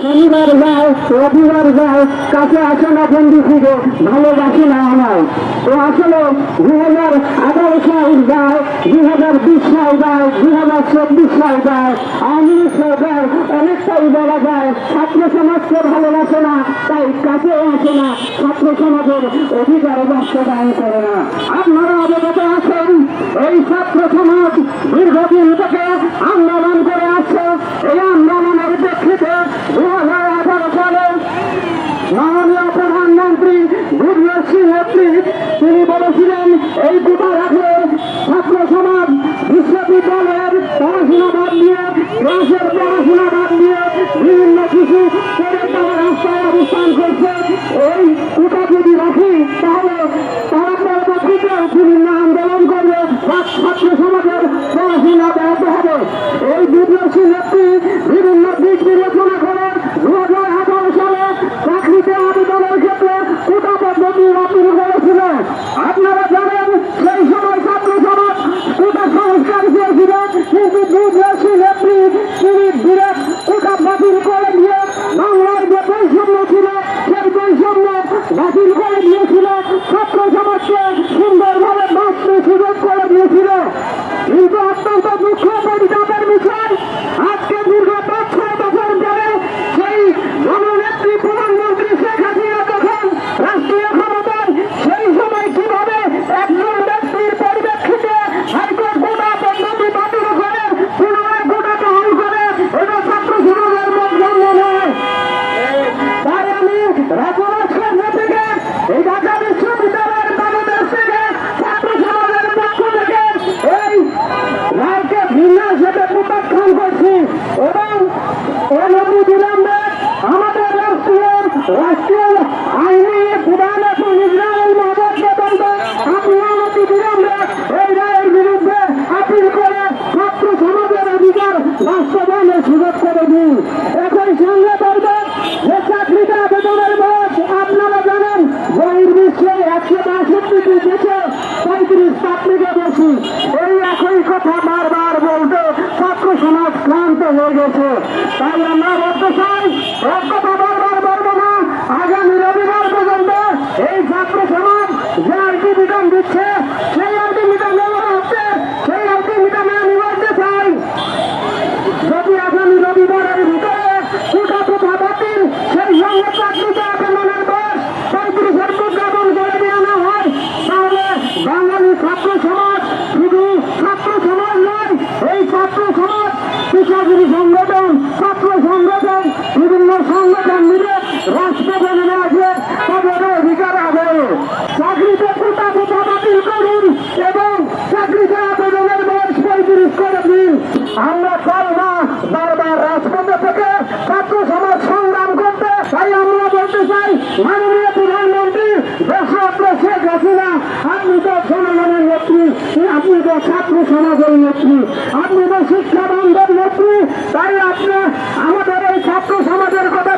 শনিবার যায়, রবিবার যায়, কাছে আসে না বন্ধু ফিরে, ভালোবাসি না আমায়। তো আসলে 2018 সাল যায়, 2020 সাল যায়, 2024 সাল যায়, আওয়ামী লীগ সরকার অনেকটাই বলা যায় ছাত্র সমাজকে ভালোবাসে না, তাই কাছে আসে না, ছাত্র সমাজের অধিকার বাস্তবায়ন করে না। আপনারা অবগত আছেন, এই ছাত্র সমাজ দীর্ঘদিন থেকে আন্দোলন করে আসছে। এই আন্দোলনের প্রেক্ষিতে 2018 সালে মাননীয় প্রধানমন্ত্রী গুরজর সিং তিনি বলেছিলেন, এই দুটার আগে ছাত্র সমাজ বিশ্ববিদ্যালয়ের পড়াশোনা বাদ দিয়ে, ক্লাসের পড়াশোনা বাদ দিয়ে বিভিন্ন কিছু করে তারা রাস্তায় অবস্থান করছে। এই কোটা যদি রাখি তাহলে তারা পরবর্তীতে বিভিন্ন আন্দোলন করবে, ছাত্র সমাজের পড়াশোনা ব্যাহত হবে। এই গুরজর সিং বিভিন্ন দিক বিবেচনা করে 2018 সালে চাকরিতে আবেদনের ক্ষেত্রে কোটা পদ্ধতি বাতিল করেছিল। আপনারা জানেন, সেই সময় ছাত্র সমাজ কোটা সংস্কার চেয়েছিল, কিন্তু গুরজর সিং তিনি ডিরেক্ট কোটা বাতিল করে দিয়ে বাংলার যে বৈষম্য ছিল সেই বৈষম্য বাতিল করে দিয়েছিল, ছাত্র সমাজকে সুন্দরভাবে বাঁচতে সুযোগ করে দিয়েছিল। কিন্তু অত্যন্ত দুঃখ পরিতাপের বিষয়, আজকে দীর্ঘ 5-6 বছর ধরে সেই জননেত্রী প্রধানমন্ত্রী শেখ হাসিনা যখন রাষ্ট্রীয় ক্ষমতায়, সেই সময় কিভাবে একজন ব্যক্তির পরিপ্রেক্ষিতে হাইকোর্ট কোটা পদ্ধতি বাতিল করে পুনরায় কোটাকে হল করে, এটা ছাত্র সমাজের বৈষম্য নয়। তাই আমি রাজনৈতিক কেন্দ্র থেকে, এই ঢাকা বিশ্ববিদ্যালয়ের বাংলাদেশ থেকে ছাত্র সমাজের পক্ষ থেকে এই রায়কে ভিন্ন হিসেবে প্রত্যাখ্যান করছি এবং অনতিবিলম্বে আমাদের রাষ্ট্রীয় আইনি প্রধান এবং ইসরায়েল মহাপদ্য আপনি অনতিবিলম্বে এই রায়ের বিরুদ্ধে আপিল করে ছাত্র সমাজের অধিকার বাস্তবায়নের সুযোগ করে দিন। একই সঙ্গে বলবেন যে চাকরিতে আবেদনের বয়স আপনারা জানেন বহির্বিশ্বে 162টি দেশে 35 চাকরিতে বেশি। এই একই কথা বারবার বলতে ছাত্র সমাজ ক্লান্ত হয়ে গেছে। তাই আমরা বলতে চাই, এক কথা বারবার বলবো না, আগামী রবিবার পর্যন্ত এই ছাত্র সমাজ যে আলটিমেটাম দিচ্ছে, সেই আলটিমেটাম নেওয়া হচ্ছে, সেই আলটিমেটামে আমি বলতে চাই, যদি আগামী রবিবারের ভিতরে কোটা প্রথা বাতিল, সেই সঙ্গে চাকরিতে আবেদনের বয়স 35-এর প্রজ্ঞাপন করে দেওয়া হয়, তাহলে বাঙালি ছাত্র সমাজ শুধু ছাত্র সমাজ নয়, এই ছাত্র সমাজ পেশাজীবী সংগঠন, ছাত্র সংগঠন, বিভিন্ন সংগঠন মিলে রাষ্ট্রভবনে আসে তাদের অধিকার আদায়ে। চাকরিতে কোটা প্রথা বাতিল করুন এবং চাকরিতে আবেদনের বয়স 35 করে দিন। আমরা চাই না বারবার রাজপথে থেকে ছাত্র সমাজ সংগ্রাম করতে। তাই আমরা বলতে চাই, মাননীয় প্রধানমন্ত্রী দেশরত্ন শেখ হাসিনা, আপনি তো জনগণের নেত্রী, আপনি তো ছাত্র সমাজের নেত্রী, আপনি তো শিক্ষাবন্ধের নেত্রী। তাই আপনি আমাদের এই ছাত্র সমাজের কথা